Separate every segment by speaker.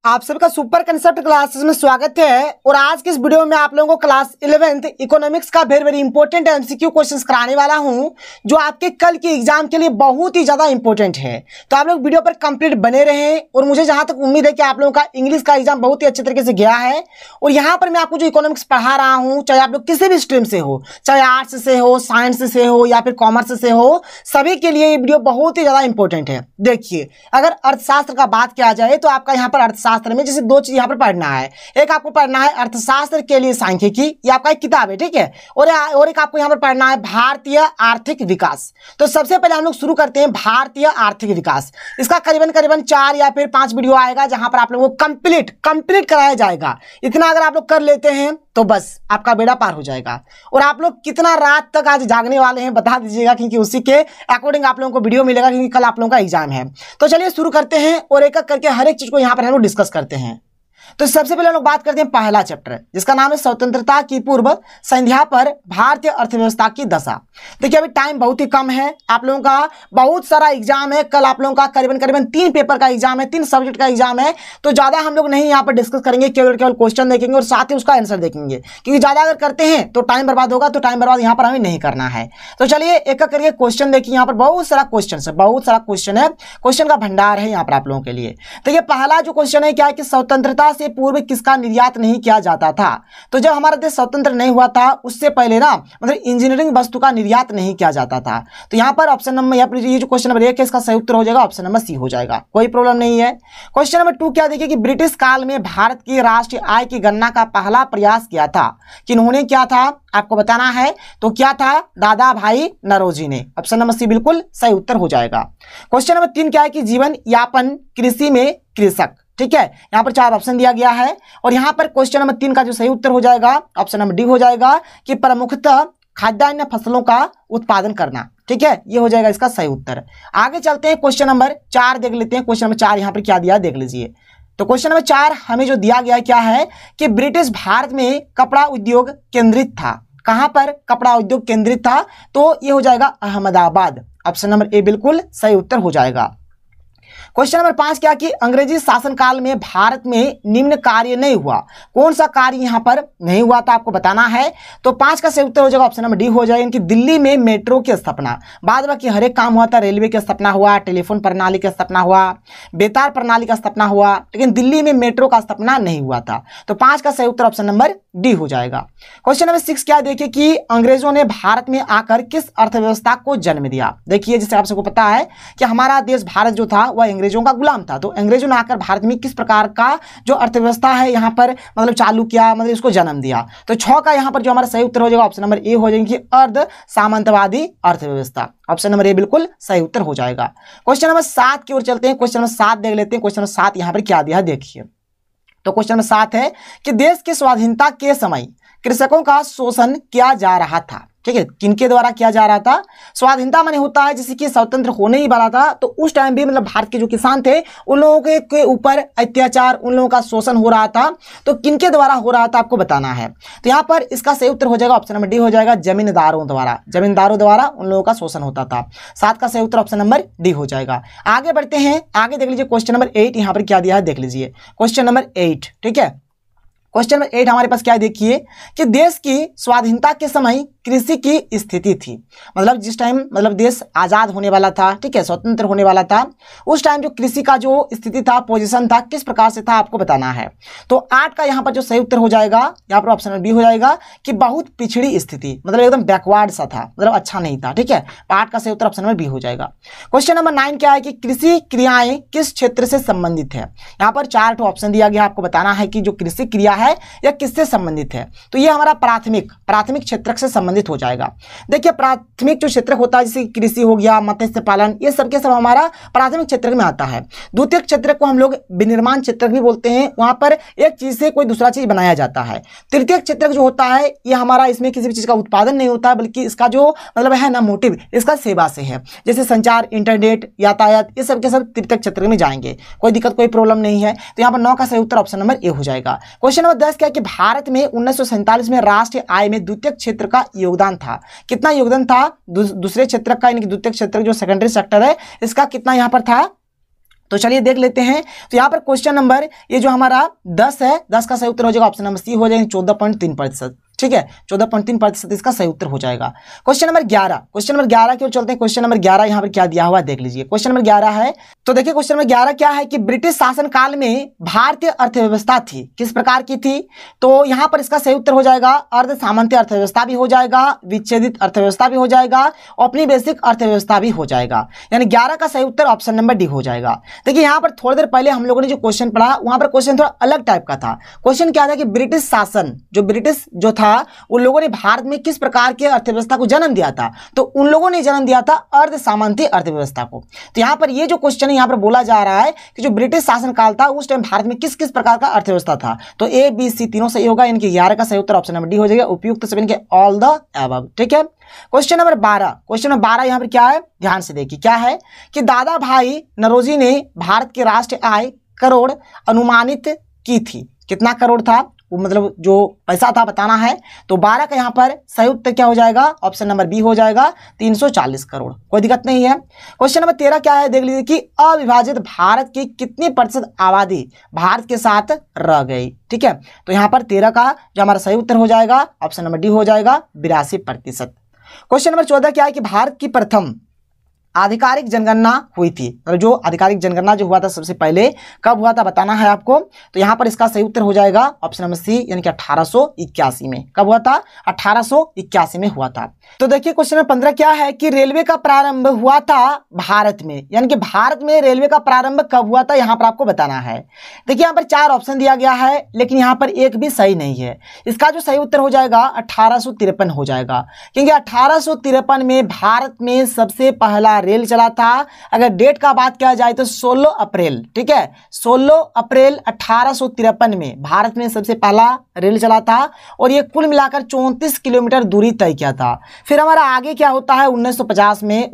Speaker 1: आप सबका super concept classes में स्वागत है। और आज के इस वीडियो में आप लोगों को क्लास 11th इकोनॉमिक्स का वेरी इंपॉर्टेंट एमसीक्यू क्वेश्चंस कराने वाला हूं, जो आपके कल के एग्जाम के लिए बहुत ही ज्यादा इंपॉर्टेंट है। तो आप लोग वीडियो पर कंप्लीट बने रहें। और मुझे जहां तक उम्मीद है कि आप लोगों का इंग्लिश का एग्जाम बहुत ही अच्छे तरीके से गया है। और यहाँ पर मैं आपको जो इकोनॉमिक्स पढ़ा रहा हूँ, चाहे आप लोग किसी भी स्ट्रीम से हो, चाहे आर्ट्स से हो, साइंस से हो या फिर कॉमर्स से हो, सभी के लिए ये वीडियो बहुत ही ज्यादा इंपॉर्टेंट है। देखिए, अगर अर्थशास्त्र का बात किया जाए तो आपका यहाँ पर अर्थशास्त्र में जैसे दो चीज यहाँ पर पढ़ना है। एक आपको पढ़ना है अर्थशास्त्र के लिए सांख्यिकी, ये आपका एक किताब है, ठीक है। और एक आपको यहाँ पर पढ़ना है भारतीय आर्थिक विकास। तो सबसे पहले हम लोग शुरू करते हैं भारतीय आर्थिक विकास। इसका करीबन 4 या फिर 5 वीडियो आएगा, जहां पर आप लोगों को कंप्लीट कराया जाएगा। इतना अगर आप लोग कर लेते हैं तो बस आपका बेड़ा पार हो जाएगा। और आप लोग कितना रात तक आज जागने वाले हैं बता दीजिएगा, क्योंकि उसी के अकॉर्डिंग आप लोगों को वीडियो मिलेगा, क्योंकि कल आप लोगों का एग्जाम है। तो चलिए शुरू करते हैं और एक एक करके हर एक चीज को यहाँ पर हम लोग डिस्कस करते हैं। तो सबसे पहले हम लोग बात करते हैं पहला चैप्टर, जिसका नाम है स्वतंत्रता की पूर्व संध्या पर भारतीय अर्थव्यवस्था की दशा। देखिए, अभी टाइम बहुत ही कम है। आप लोगों का बहुत सारा एग्जाम है। कल आप लोगों का करीबन 3 पेपर का एग्जाम है, 3 सब्जेक्ट का एग्जाम है। तो ज्यादा हम लोग नहीं यहाँ पर डिस्कस करेंगे, केवल क्वेश्चन देखेंगे और साथ ही उसका आंसर देखेंगे, क्योंकि ज्यादा अगर करते हैं तो टाइम बर्बाद होगा। तो टाइम बर्बाद यहाँ पर हमें नहीं करना है। तो चलिए एक एक करके क्वेश्चन देखिए। यहाँ पर बहुत सारा क्वेश्चन है, क्वेश्चन का भंडार है यहाँ पर आप लोगों के लिए। तो ये पहला जो क्वेश्चन है क्या है कि स्वतंत्रता से पूर्व किसका निर्यात नहीं किया जाता था। तो जब हमारा देश स्वतंत्र नहीं हुआ था, उससे पहले ना मतलब इंजीनियरिंग वस्तु का निर्यात नहीं किया जाता था। तो यहाँ पर ऑप्शन नंबर, ये जो क्वेश्चन नंबर 1 है, इसका सही उत्तर हो जाएगा ऑप्शन नंबर सी हो जाएगा, कोई प्रॉब्लम नहीं है। क्वेश्चन नंबर 2 क्या देखिए कि ब्रिटिश काल में भारत की राष्ट्रीय आय की गणना का पहला प्रयास किया था। किन्होंने किया था आपको बताना है। तो क्या था? दादा भाई नौरोजी ने। ऑप्शन नंबर सी बिल्कुल सही उत्तर हो जाएगा। क्वेश्चन नंबर 3 क्या है कि जीवन यापन कृषि में कृषक, ठीक है। यहां पर 4 ऑप्शन दिया गया है। और यहां पर क्वेश्चन नंबर 3 का जो सही उत्तर हो जाएगा ऑप्शन नंबर डी हो जाएगा कि प्रमुखतः खाद्यान्न फसलों का उत्पादन करना, ठीक है। ये हो जाएगा इसका सही उत्तर। आगे चलते हैं, क्वेश्चन नंबर 4 देख लेते हैं। क्वेश्चन नंबर 4 यहां पर क्या दिया देख लीजिए। तो क्वेश्चन नंबर 4 हमें जो दिया गया है क्या है कि ब्रिटिश भारत में कपड़ा उद्योग केंद्रित था। कहां पर कपड़ा उद्योग केंद्रित था? तो ये हो जाएगा अहमदाबाद। ऑप्शन नंबर ए बिल्कुल सही उत्तर हो जाएगा। क्वेश्चन नंबर 5 क्या कि अंग्रेजी शासनकाल में भारत में निम्न कार्य नहीं हुआ। कौन सा कार्य यहां पर नहीं हुआ था आपको बताना है। तो 5 का सही उत्तर हो जाएगा ऑप्शन नंबर डी हो जाएगा, इनकी दिल्ली में मेट्रो की स्थापना। बाद बाकी हर एक काम हुआ था। रेलवे की स्थापना हुआ, टेलीफोन प्रणाली की स्थापना हुआ, बेतार प्रणाली का स्थापना हुआ, लेकिन दिल्ली में मेट्रो का स्थापना नहीं हुआ था। तो 5 का सही उत्तर ऑप्शन नंबर डी हो जाएगा। क्वेश्चन नंबर 6 क्या देखिए कि अंग्रेजों ने भारत में आकर किस अर्थव्यवस्था को जन्म दिया। देखिए, जैसे आप सबको पता है कि हमारा देश भारत जो था वह अंग्रेजों का गुलाम था। तो अंग्रेजों ने आकर भारत में किस प्रकार का जो अर्थव्यवस्था है यहाँ पर मतलब चालू किया, मतलब इसको जन्म दिया। तो 6 का यहाँ पर जो हमारा सही उत्तर हो जाएगा ऑप्शन नंबर ए हो जाएगी अर्ध सामंतवादी अर्थव्यवस्था। ऑप्शन नंबर ए बिल्कुल सही उत्तर हो जाएगा। क्वेश्चन नंबर 7 की ओर चलते हैं। क्वेश्चन नंबर 7 देख लेते हैं। क्वेश्चन नंबर 7 यहाँ पर क्या दिया देखिए। तो क्वेश्चन नंबर 7 है कि देश की स्वाधीनता के समय कृषकों का शोषण किया जा रहा था, ठीक है। किनके द्वारा किया जा रहा था? स्वाधीनता माने होता है जैसे कि स्वतंत्र होने ही वाला था, तो उस टाइम भी मतलब भारत के जो किसान थे उन लोगों के ऊपर अत्याचार, उन लोगों का शोषण हो रहा था। तो किनके द्वारा हो रहा था आपको बताना है। तो यहाँ पर इसका सही उत्तर हो जाएगा ऑप्शन नंबर डी हो जाएगा, जमींदारों द्वारा उन लोगों का शोषण होता था। 7 का सही उत्तर ऑप्शन नंबर डी हो जाएगा। आगे बढ़ते हैं, आगे देख लीजिए क्वेश्चन नंबर 8 यहाँ पर क्या दिया है देख लीजिए। क्वेश्चन नंबर 8, ठीक है। क्वेश्चन नंबर 8 हमारे पास क्या देखिए कि देश की स्वाधीनता के समय कृषि की स्थिति थी। मतलब जिस टाइम मतलब देश आजाद होने वाला था, ठीक है, स्वतंत्र होने वाला था, उस टाइम जो कृषि का जो स्थिति था, पोजीशन था, किस प्रकार से था आपको बताना है। तो 8 का यहाँ पर जो सही उत्तर हो जाएगा यहाँ पर ऑप्शन बी हो जाएगा कि बहुत पिछड़ी स्थिति, मतलब एकदम बैकवर्ड सा था, मतलब अच्छा नहीं था, ठीक है। 8 का सही उत्तर ऑप्शन नंबर बी हो जाएगा। क्वेश्चन नंबर 9 क्या है कि कृषि क्रियाएं किस क्षेत्र से संबंधित है। यहाँ पर 4 ऑप्शन दिया गया, आपको बताना है कि जो कृषि क्रिया है या किससे संबंधित है। तो ये हमारा प्राथमिक क्षेत्र से संबंधित हो जाएगा। देखिए, प्राथमिक जो क्षेत्र होता है जैसे कृषि हो गया, मत्स्य पालन, ये सब के सब हमारा प्राथमिक क्षेत्र में आता है। द्वितीय क्षेत्र को हम लोग विनिर्माण क्षेत्र भी बोलते हैं, वहां पर एक चीज से कोई दूसरा चीज बनाया जाता है। तृतीय क्षेत्र जो होता है ये हमारा, इसमें किसी भी चीज का उत्पादन नहीं होता, बल्कि इसका जो मतलब है ना मोटिव, इसका सेवा से है। जैसे संचार, इंटरनेट, यातायात, ये सब के सब तृतीय क्षेत्र में जाएंगे, कोई दिक्कत कोई प्रॉब्लम नहीं है। तो यहाँ पर 9 का सही उत्तर ऑप्शन नंबर ए हो जाएगा। क्वेश्चन नंबर 10 क्या कि भारत में 1947 में राष्ट्रीय आय में द्वितीय क्षेत्र का योगदान था। कितना योगदान था दूसरे क्षेत्र का, यानी कि द्वितीय क्षेत्र जो सेकेंडरी सेक्टर है इसका कितना यहाँ पर था? तो चलिए देख लेते हैं। तो यहाँ पर क्वेश्चन नंबर ये जो हमारा 10 है, 10 का सही उत्तर हो जाएगा ऑप्शन नंबर सी हो जाएगा 14.3%। ठीक है, 14.3% इसका सही उत्तर हो जाएगा। क्वेश्चन नंबर 11, क्वेश्चन नंबर 11 की ओर चलते हैं। क्वेश्चन नंबर 11 यहाँ पर क्या दिया हुआ है देख लीजिए। क्वेश्चन नंबर 11 है, तो देखिए क्वेश्चन नंबर 11 क्या है कि ब्रिटिश शासन काल में भारतीय अर्थव्यवस्था थी, किस प्रकार की थी? तो यहाँ पर इसका सही उत्तर हो जाएगा अर्ध सामंती अर्थव्यवस्था भी हो जाएगा, विच्छेदित अर्थव्यवस्था भी हो जाएगा, औपनिवेशिक अर्थव्यवस्था भी हो जाएगा। यानी 11 का सही उत्तर ऑप्शन नंबर डी हो जाएगा। देखिए यहाँ पर थोड़ी देर पहले हम लोगों ने जो क्वेश्चन पढ़ा वहां पर क्वेश्चन थोड़ा अलग टाइप का था। क्वेश्चन क्या था कि ब्रिटिश शासन ब्रिटिश जो था उन लोगों ने भारत में किस प्रकार की अर्थव्यवस्था को जन्म दिया था? तो उन लोगों ने जन्म दिया था अर्ध सामंती अर्थव्यवस्था को। तो यहाँ पर ये जो क्वेश्चन है यहाँ पर बोला जा रहा है कि जो ब्रिटिश शासन काल था उस टाइम भारत में किस किस प्रकार का अर्थव्यवस्था था। तो ए बी सी तीनों सही होगा, इनके 11 का सही उत्तर ऑप्शन नंबर डी हो जाएगा, उपयुक्त सभी के ऑल द अबव। ठीक है, क्वेश्चन नंबर 12, क्वेश्चन नंबर 12 यहाँ पर क्या है ध्यान से देखिए। क्या है कि दादा भाई नौरोजी ने भारत की राष्ट्रीय आय करोड़ अनुमानित की थी। कितना करोड़ था वो, मतलब जो पैसा था बताना है। तो 12 का यहाँ पर सही उत्तर क्या हो जाएगा ऑप्शन नंबर बी हो जाएगा 340 करोड़। कोई दिक्कत नहीं है। क्वेश्चन नंबर 13 क्या है देख लीजिए कि अविभाजित भारत की कितनी प्रतिशत आबादी भारत के साथ रह गई। ठीक है, तो यहाँ पर 13 का जो हमारा सही उत्तर हो जाएगा ऑप्शन नंबर डी हो जाएगा 82%। क्वेश्चन नंबर 14 क्या है कि भारत की प्रथम आधिकारिक जनगणना हुई थी। और जो आधिकारिक जनगणना जो हुआ था सबसे पहले कब हुआ था बताना है आपको। तो यहाँ पर इसका सही उत्तर हो जाएगा ऑप्शन नंबर सी यानी कि 1881 में। कब हुआ था? 1881 में हुआ था। तो देखिए क्वेश्चन नंबर 15 क्या है कि रेलवे का प्रारंभ हुआ था भारत में, यानी कि भारत में रेलवे का प्रारंभ कब हुआ था यहाँ पर आपको बताना है। देखिए यहाँ पर 4 ऑप्शन दिया गया है लेकिन यहाँ पर एक भी सही नहीं है। इसका जो सही उत्तर हो जाएगा 1853 हो जाएगा, क्योंकि 1853 में भारत में सबसे पहला रेल चला था। अगर डेट का बात किया जाए तो 16 अप्रैल, ठीक है, 16 अप्रैल 1853 में भारत में सबसे पहला रेल चला था और ये कुल मिलाकर 34 किलोमीटर दूरी तय किया था। फिर हमारा आगे क्या होता है 1950 में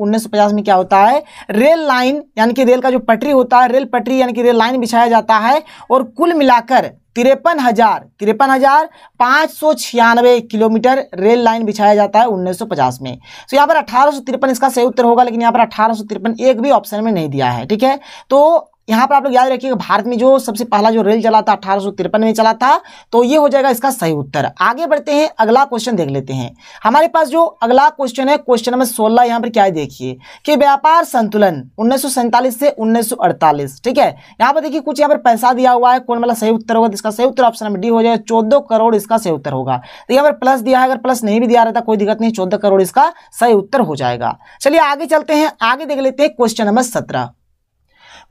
Speaker 1: क्या होता है रेल लाइन यानी कि रेल का जो पटरी होता है, रेल पटरी यानी कि रेल लाइन बिछाया जाता है और कुल मिलाकर 53,596 किलोमीटर रेल लाइन बिछाया जाता है 1950 में। तो यहाँ पर 1853 इसका सही उत्तर होगा, लेकिन यहाँ पर 1853 एक भी ऑप्शन में नहीं दिया है। ठीक है, तो यहाँ पर आप लोग याद रखिएगा भारत में जो सबसे पहला जो रेल चला था 1853 में चला था, तो ये हो जाएगा इसका सही उत्तर। आगे बढ़ते हैं, अगला क्वेश्चन देख लेते हैं। हमारे पास जो अगला क्वेश्चन है क्वेश्चन नंबर 16, यहाँ पर क्या है देखिए कि व्यापार संतुलन 1947 से 1948। ठीक है, यहाँ पर देखिए कुछ यहाँ पर पैसा दिया हुआ है, कौन वाला सही उत्तर होगा? इसका सही उत्तर ऑप्शन नंबर डी हो जाएगा 14 करोड़ इसका सही उत्तर होगा। तो यहाँ पर प्लस दिया है, अगर प्लस नहीं भी दिया रहता कोई दिक्कत नहीं, 14 करोड़ इसका सही उत्तर हो जाएगा। चलिए आगे चलते हैं, आगे देख लेते हैं क्वेश्चन नंबर 17।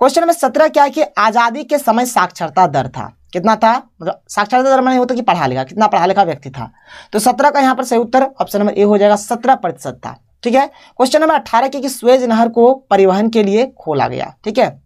Speaker 1: क्वेश्चन नंबर 17 क्या है कि आजादी के समय साक्षरता दर था, कितना था? मतलब साक्षरता दर में नहीं होता कि पढ़ा लिखा, कितना पढ़ा लिखा व्यक्ति था। तो 17 का यहाँ पर सही उत्तर ऑप्शन नंबर ए हो जाएगा 17% था। ठीक है, क्वेश्चन नंबर 18 की स्वेज नहर को परिवहन के लिए खोला गया। ठीक है,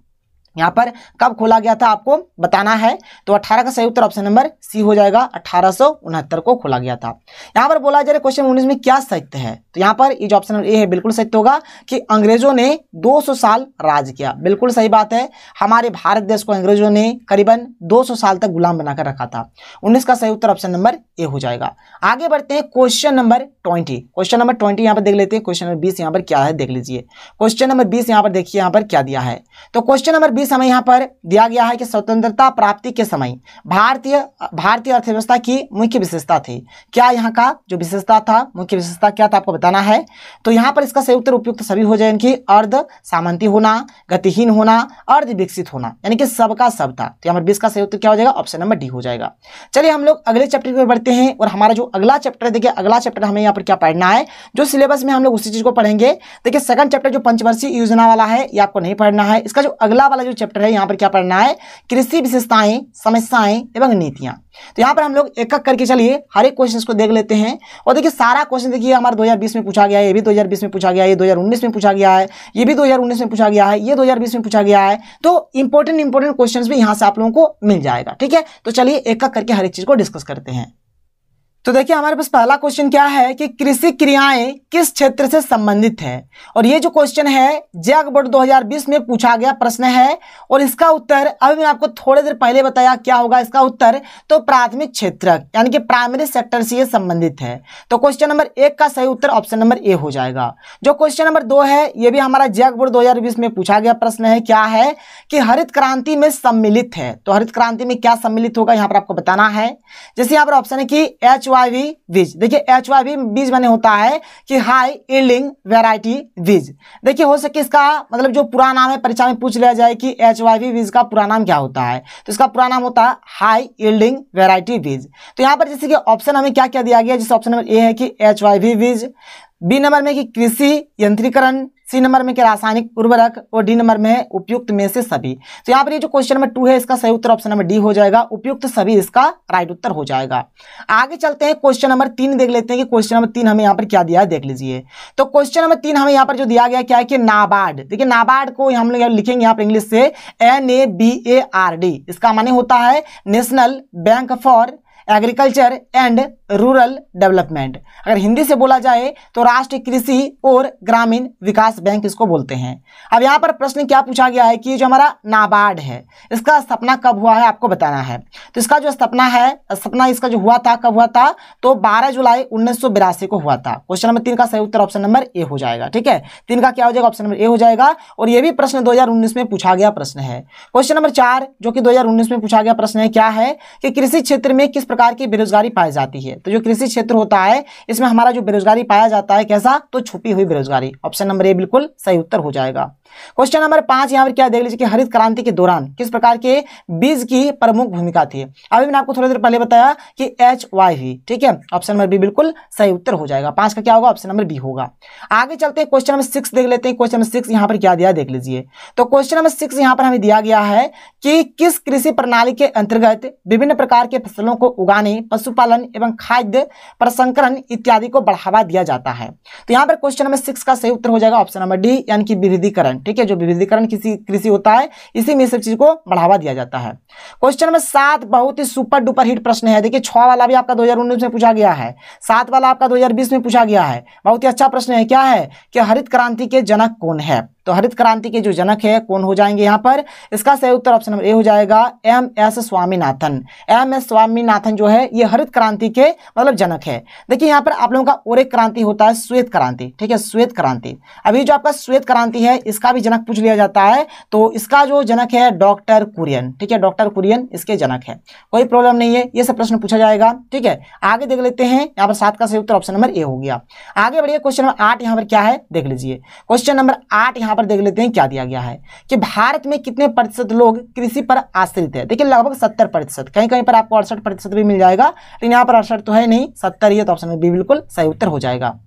Speaker 1: यहाँ पर कब खोला गया था आपको बताना है। तो 18 का सही उत्तर ऑप्शन नंबर सी हो जाएगा 1869 को खोला गया था। यहाँ पर बोला जा रहा है क्वेश्चन 19 में क्या सत्य है? तो यहाँ पर ये जो ऑप्शन नंबर ए है बिल्कुल सत्य होगा कि अंग्रेजों ने 200 साल राज किया। बिल्कुल सही बात है, हमारे भारत देश को अंग्रेजों ने करीबन 200 साल तक गुलाम बनाकर रखा था। 19 का सही उत्तर ऑप्शन नंबर ए हो जाएगा। आगे बढ़ते हैं क्वेश्चन नंबर 20। क्वेश्चन नंबर 20 यहाँ पर देख लेते हैं। क्वेश्चन नंबर 20 यहाँ पर क्या है देख लीजिए। क्वेश्चन नंबर 20 यहाँ पर देखिए यहाँ पर क्या दिया है। तो क्वेश्चन नंबर 20 हमें यहाँ पर दिया गया है कि स्वतंत्रता प्राप्ति के समय भारतीय अर्थव्यवस्था की मुख्य विशेषता थी। क्या यहाँ का जो विशेषता था, मुख्य विशेषता क्या था आपको बताना है। तो यहाँ पर इसका सही उत्तर उपयुक्त सभी हो जाए, इनकी अर्ध सामंती होना, गतिहीन होना, अर्ध विकसित होना, यानी कि सबका सब था। तो यहाँ पर 20 का सही उत्तर क्या हो जाएगा ऑप्शन नंबर डी हो जाएगा। चलिए हम लोग अगले चैप्टर की ओर बढ़ते हैं और हमारा जो अगला चैप्टर देखिए, अगला चैप्टर हमें यहाँ पर क्या पढ़ना है, जो सिलेबस में हम लोग उसी चीज को पढ़ेंगे। देखिए सेकंड चैप्टर जो पंचवर्षीय योजना वाला है ये आपको नहीं पढ़ना है। इसका जो अगला वाला जो चैप्टर है यहाँ पर क्या पढ़ना है, कृषि विशेषताएं, समस्याएं एवं नीतियां। तो यहाँ पर हम लोग एक एक करके चलिए हर एक क्वेश्चन को देख लेते हैं। और देखिए सारा क्वेश्चन देखिए हमारा 2020 में पूछा गया है, ये भी 2020 में पूछा गया है, ये 2019 में पूछा गया है, ये भी 2019 में पूछा गया है, ये 2020 में पूछा गया है। तो इंपॉर्टेंट क्वेश्चन भी यहाँ से आप लोगों को मिल जाएगा। ठीक है, तो चलिए एक एक करके हर एक चीज को डिस्कस करते हैं। तो देखिए हमारे पास पहला क्वेश्चन क्या है कि कृषि क्रियाएं किस क्षेत्र से संबंधित है, और ये जो क्वेश्चन है जैक बोर्ड 2020 में पूछा गया प्रश्न है, और इसका उत्तर अभी मैंने आपको थोड़ी देर पहले बताया क्या होगा इसका उत्तर, तो प्राथमिक क्षेत्र यानी कि प्राइमरी सेक्टर से ये संबंधित है। तो क्वेश्चन नंबर 1 का सही उत्तर ऑप्शन नंबर ए हो जाएगा। जो क्वेश्चन नंबर 2 है ये भी हमारा जैक बोर्ड 2020 में पूछा गया प्रश्न है, क्या है कि हरित क्रांति में सम्मिलित है। तो हरित क्रांति में क्या सम्मिलित होगा यहाँ पर आपको बताना है। जैसे यहाँ पर ऑप्शन है कि HYV बीज। देखिए HYV बीज माने होता है कि हाई यील्डिंग वैरायटी बीज। देखिए हो सके इसका मतलब जो पूरा नाम है परीक्षा में पूछ लिया जाए कि HYV बीज का पूरा नाम क्या होता है, तो इसका पूरा नाम होता है हाई यील्डिंग वैरायटी बीज। तो यहाँ पर जैसे कि ऑप्शन हमें क्या क्या दिया गया, जैसे ऑप्शन नंबर ए है कि HYV बीज, बी नंबर में कि कृषि यंत्रीकरण, सी नंबर में कि रासायनिक उर्वरक, और डी नंबर में है उपयुक्त में से सभी। तो यहाँ पर ये जो क्वेश्चन नंबर 2 है इसका सही उत्तर ऑप्शन नंबर डी हो जाएगा, उपयुक्त सभी इसका राइट उत्तर हो जाएगा। आगे चलते हैं क्वेश्चन नंबर 3 देख लेते हैं कि क्वेश्चन नंबर 3 हमें यहाँ पर क्या दिया है देख लीजिए। तो क्वेश्चन नंबर 3 हमें यहाँ पर जो दिया गया क्या है कि नाबार्ड। देखिए नाबार्ड को हम लोग लिखेंगे यहाँ पर इंग्लिश से NABARD। इसका माने होता है national bank for agriculture and rural development. अगर हिंदी से बोला जाए तो राष्ट्रीय कृषि और ग्रामीण विकास बैंक इसको बोलते हैं। अब यहाँ पर प्रश्न क्या पूछा गया है कि जो हमारा नाबार्ड है इसका स्थापना कब हुआ है आपको बताना है। तो इसका जो स्थापना इसका जो हुआ था कब हुआ था, तो 12 जुलाई 1982 को हुआ था। क्वेश्चन नंबर 3 का सही उत्तर ऑप्शन नंबर ए हो जाएगा। ठीक है, 3 का क्या हो जाएगा ऑप्शन नंबर ए हो जाएगा। और ये भी प्रश्न 2019 में पूछा गया प्रश्न है। क्वेश्चन नंबर 4 जो कि 2019 में पूछा गया प्रश्न है, क्या है कि कृषि क्षेत्र में किस प्रकार की बेरोजगारी पाई जाती है। तो जो कृषि क्षेत्र होता है इसमें हमारा जो बेरोजगारी पाया जाता है कैसा, तो छुपी हुई बेरोजगारी। ऑप्शन नंबर ए बिल्कुल सही उत्तर हो जाएगा। क्वेश्चन नंबर 5 यहाँ पर क्या देख लीजिए कि हरित क्रांति के दौरान किस प्रकार के बीज की प्रमुख भूमिका थी। अभी मैंने आपको थोड़ी देर पहले बताया कि HYV। ठीक है, ऑप्शन नंबर बी बिल्कुल सही उत्तर हो जाएगा। 5 का क्या होगा ऑप्शन नंबर बी होगा। आगे चलते हैं क्वेश्चन नंबर 6 देख लेते हैं। क्वेश्चन नंबर 6 यहाँ पर क्या दिया देख लीजिए। तो क्वेश्चन नंबर 6 यहाँ पर हमें दिया गया है कि किस कृषि प्रणाली के अंतर्गत विभिन्न प्रकार के फसलों को उगाने, पशुपालन एवं खाद्य प्रसंस्करण इत्यादि को बढ़ावा दिया जाता है। तो यहाँ पर क्वेश्चन नंबर 6 का सही उत्तर हो जाएगा ऑप्शन नंबर डी यानी कि विविधीकरण। ठीक है, जो विविधीकरण किसी कृषि होता है इसी में सब चीज को बढ़ावा दिया जाता है। क्वेश्चन नंबर 7 बहुत ही सुपर डुपर हिट प्रश्न है। देखिए 6 वाला भी आपका 2019 में पूछा गया है, 7 वाला आपका 2020 में पूछा गया है। बहुत ही अच्छा प्रश्न है। क्या है कि हरित क्रांति के जनक कौन है। तो हरित क्रांति के जो जनक है कौन हो जाएंगे यहाँ पर, इसका सही उत्तर ऑप्शन नंबर ए हो जाएगा MS स्वामीनाथन। MS स्वामीनाथन जो है ये हरित क्रांति के मतलब जनक है। देखिए यहाँ पर आप लोगों का और एक क्रांति होता है श्वेत क्रांति। ठीक है, श्वेत क्रांति। अभी जो आपका श्वेत क्रांति है इसका भी जनक पूछ लिया जाता है, तो इसका जो जनक है डॉक्टर कुरियन। ठीक है, डॉक्टर कुरियन इसके जनक है, कोई प्रॉब्लम नहीं है, ये सब प्रश्न पूछा जाएगा। ठीक है, आगे देख लेते हैं। यहाँ पर 7 का सही उत्तर ऑप्शन नंबर ए हो गया। आगे बढ़िए क्वेश्चन नंबर 8 यहाँ पर क्या है देख लीजिए। क्वेश्चन नंबर 8 यहाँ पर देख लेते हैं क्या दिया गया है कि भारत में कितने प्रतिशत लोग कृषि पर आश्रित है। देखिए लगभग 70%, कहीं कहीं पर आपको 68% भी मिल जाएगा, लेकिन यहाँ पर 68 तो है नहीं, 70 ही है। तो ऑप्शन बी बिल्कुल सही उत्तर हो जाएगा।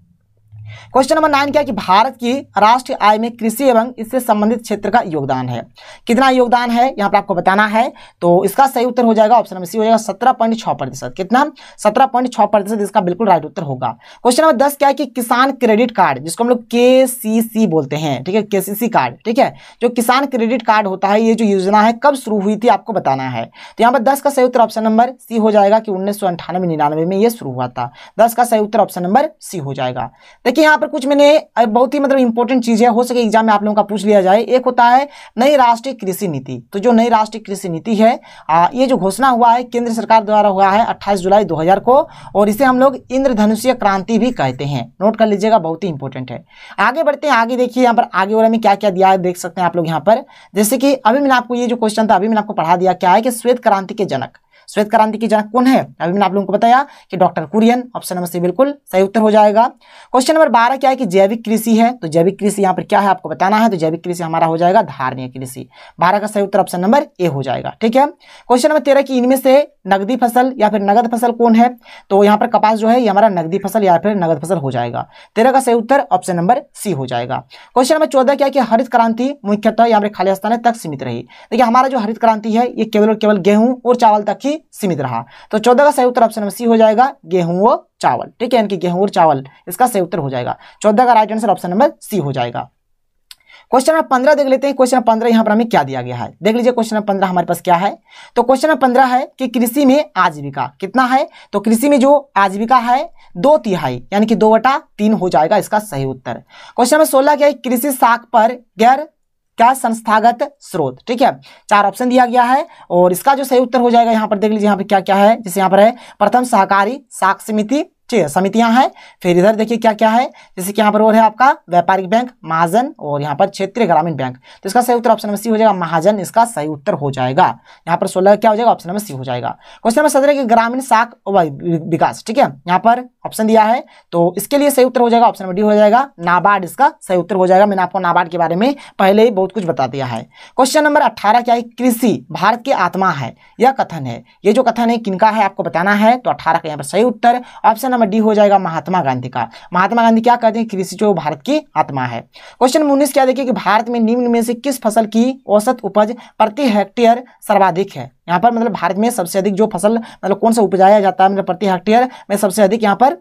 Speaker 1: क्वेश्चन नंबर 9 क्या है कि भारत की राष्ट्रीय आय में कृषि एवं इससे संबंधित क्षेत्र का योगदान है। कितना योगदान है यहाँ पर आपको बताना है। तो इसका सही उत्तर हो जाएगा ऑप्शन नंबर सी हो जाएगा 17.6%। कितना 17.6% इसका बिल्कुल राइट उत्तर होगा। क्वेश्चन नंबर 10 क्या है कि किसान क्रेडिट कार्ड जिसको हम लोग KCC बोलते हैं। ठीक है, KCC कार्ड। ठीक है, जो किसान क्रेडिट कार्ड होता है ये जो योजना है कब शुरू हुई थी आपको बताना है। तो यहाँ पर 10 का सही उत्तर ऑप्शन नंबर सी हो जाएगा कि 1998-99 में ये शुरू हुआ था। 10 का सही उत्तर ऑप्शन नंबर सी हो जाएगा। देखिए यहाँ पर कुछ मैंने बहुत ही मतलब इंपॉर्टेंट चीज है, हो सके एग्जाम में आप लोगों का पूछ लिया जाए। एक होता है नई राष्ट्रीय कृषि नीति। तो जो नई राष्ट्रीय कृषि नीति है ये जो घोषणा हुआ है केंद्र सरकार द्वारा हुआ है 28 जुलाई 2000 को, और इसे हम लोग इंद्रधनुषीय क्रांति भी कहते हैं। नोट कर लीजिएगा, बहुत ही इंपॉर्टेंट है। आगे बढ़ते हैं। आगे देखिए यहाँ पर आगे वाले में क्या क्या दिया है देख सकते हैं आप लोग यहाँ पर। जैसे कि अभी मैंने आपको ये जो क्वेश्चन था अभी मैंने आपको पढ़ा दिया, क्या है कि श्वेत क्रांति के जनक, श्वेत क्रांति की जनक कौन है। अभी मैंने आप लोगों को बताया कि doctor Kurien. Option number C बिल्कुल सही उत्तर हो जाएगा। क्वेश्चन नंबर 12 क्या है कि जैविक कृषि है। तो जैविक कृषि यहाँ पर क्या है आपको बताना है। तो जैविक कृषि हमारा हो जाएगा धारणीय कृषि। 12 का सही उत्तर ऑप्शन नंबर ए हो जाएगा। ठीक है, क्वेश्चन नंबर 13 की इनमें से नगदी फसल या फिर नगद फसल कौन है। तो यहाँ पर कपास जो है ये हमारा नगदी फसल या फिर नगद फसल हो जाएगा। 13 का सही उत्तर ऑप्शन नंबर सी हो जाएगा। क्वेश्चन नंबर 14 क्या है कि हरित क्रांति मुख्यतः यहाँ पर खाली स्थान तक सीमित रही। देखिए हमारा जो हरित क्रांति है ये केवल और केवल गेहूं और चावल तक ही सीमित रहा। तो 14 का सही उत्तर ऑप्शन नंबर सी हो जाएगा गेहूं व चावल। ठीक है, यानी कि गेहूं और चावल इसका सही उत्तर हो जाएगा। 14 का right answer option number C हो जाएगा। क्वेश्चन नंबर 15 देख लेते हैं। क्वेश्चन नंबर 15 यहाँ पर हमें क्या दिया गया है, देख लीजिए। क्वेश्चन नंबर 15 हमारे पास क्या है, तो क्वेश्चन नंबर 15 है कि कृषि में आजीविका कितना है, तो कृषि में जो आजीविका है 2/3 यानी कि 2/3 हो जाएगा इसका सही उत्तर। क्वेश्चन नंबर 16 क्या है, कृषि साख पर गैर क्या संस्थागत स्रोत, ठीक है। 4 ऑप्शन दिया गया है और इसका जो सही उत्तर हो जाएगा यहाँ पर देख लीजिए, यहाँ पे क्या क्या है, जैसे यहाँ पर है प्रथम सहकारी साख समिति, समितियां हैं। फिर इधर देखिए क्या क्या है, जैसे कि यहाँ पर और है आपका व्यापारिक बैंक, महाजन, और यहाँ पर क्षेत्रीय ग्रामीण बैंक। तो इसका सही उत्तर ऑप्शन नंबर सी हो जाएगा, महाजन इसका सही उत्तर हो जाएगा। यहाँ पर 16 क्या हो जाएगा, ऑप्शन नंबर सी हो जाएगा। क्वेश्चन नंबर 17 की ग्रामीण साख विकास, ठीक है, यहाँ पर ऑप्शन दिया है तो इसके लिए सही उत्तर हो जाएगा ऑप्शन नंबर डी हो जाएगा, नाबार्ड इसका सही उत्तर हो जाएगा। मैंने आपको नाबार्ड के बारे में पहले ही बहुत कुछ बता दिया है। क्वेश्चन नंबर 18 क्या है, कृषि भारत की आत्मा है, यह कथन है, ये जो कथन है किनका है आपको बताना है। तो 18 का यहाँ पर सही उत्तर ऑप्शन नंबर डी हो जाएगा, महात्मा गांधी का। महात्मा गांधी क्या कहते हैं, कृषि जो भारत की आत्मा है। क्वेश्चन 19 क्या देखिए कि भारत में निम्न में से किस फसल की औसत उपज प्रति हेक्टेयर सर्वाधिक है। यहाँ पर मतलब भारत में सबसे अधिक जो फसल मतलब कौन सा उपजाया जाता है, मतलब प्रति हेक्टेयर में सबसे अधिक यहाँ पर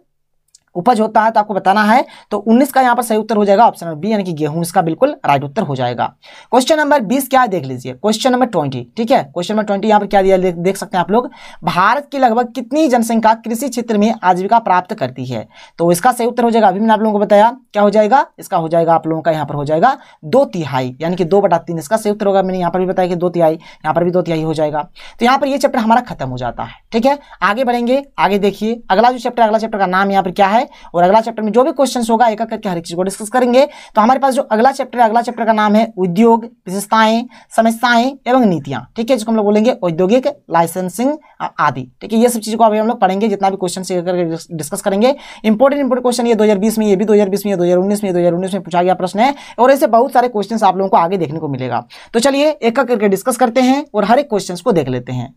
Speaker 1: उपज होता है, तो आपको बताना है। तो 19 का यहाँ पर सही उत्तर हो जाएगा ऑप्शन नंबर बी यानी कि गेहूं इसका बिल्कुल राइट उत्तर हो जाएगा। क्वेश्चन नंबर 20 क्या है देख लीजिए, क्वेश्चन नंबर 20, ठीक है। क्वेश्चन नंबर 20 यहाँ पर क्या दिया देख सकते हैं आप लोग, भारत की लगभग कितनी जनसंख्या कृषि क्षेत्र में आजीविका प्राप्त करती है। तो इसका सही उत्तर हो जाएगा, अभी मैंने आप लोगों को बताया क्या हो जाएगा, इसका हो जाएगा आप लोगों का यहाँ पर हो जाएगा 2/3 यानी कि 2/3 इसका सही उत्तर होगा। मैंने यहाँ पर भी बताया कि 2/3, यहाँ पर भी 2/3 हो जाएगा। तो यहाँ पर ये चैप्टर हमारा खत्म हो जाता है, ठीक है। आगे बढ़ेंगे, आगे देखिए अगला जो चैप्टर, अगला चैप्टर का नाम यहाँ पर क्या है, और अगला चैप्टर जो भी क्वेश्चंस होगा एक एक करके हर एक चीज को डिस्कस करेंगे। तो हमारे पास जो अगला चैप्टर है, अगला चैप्टर का नाम है उद्योग विशेषताएं समस्याएं एवं नीतियां, ठीक है, जिसको हम लोग बोलेंगे औद्योगिक लाइसेंसिंग आदि, ठीक है। ये सब चीजों को अभी हम लोग पढ़ेंगे, जितना भी क्वेश्चन करके डिस्कस करेंगे। इंपॉर्टेंट क्वेश्चन ये 2020 में, ये भी 2020 में, 2019 में पूछा गया प्रश्न है, और ऐसे बहुत सारे क्वेश्चन आप लोगों को आगे देखने को मिलेगा। तो चलिए एक एक करके डिस्कस करते हैं और हर एक क्वेश्चन को देख लेते हैं।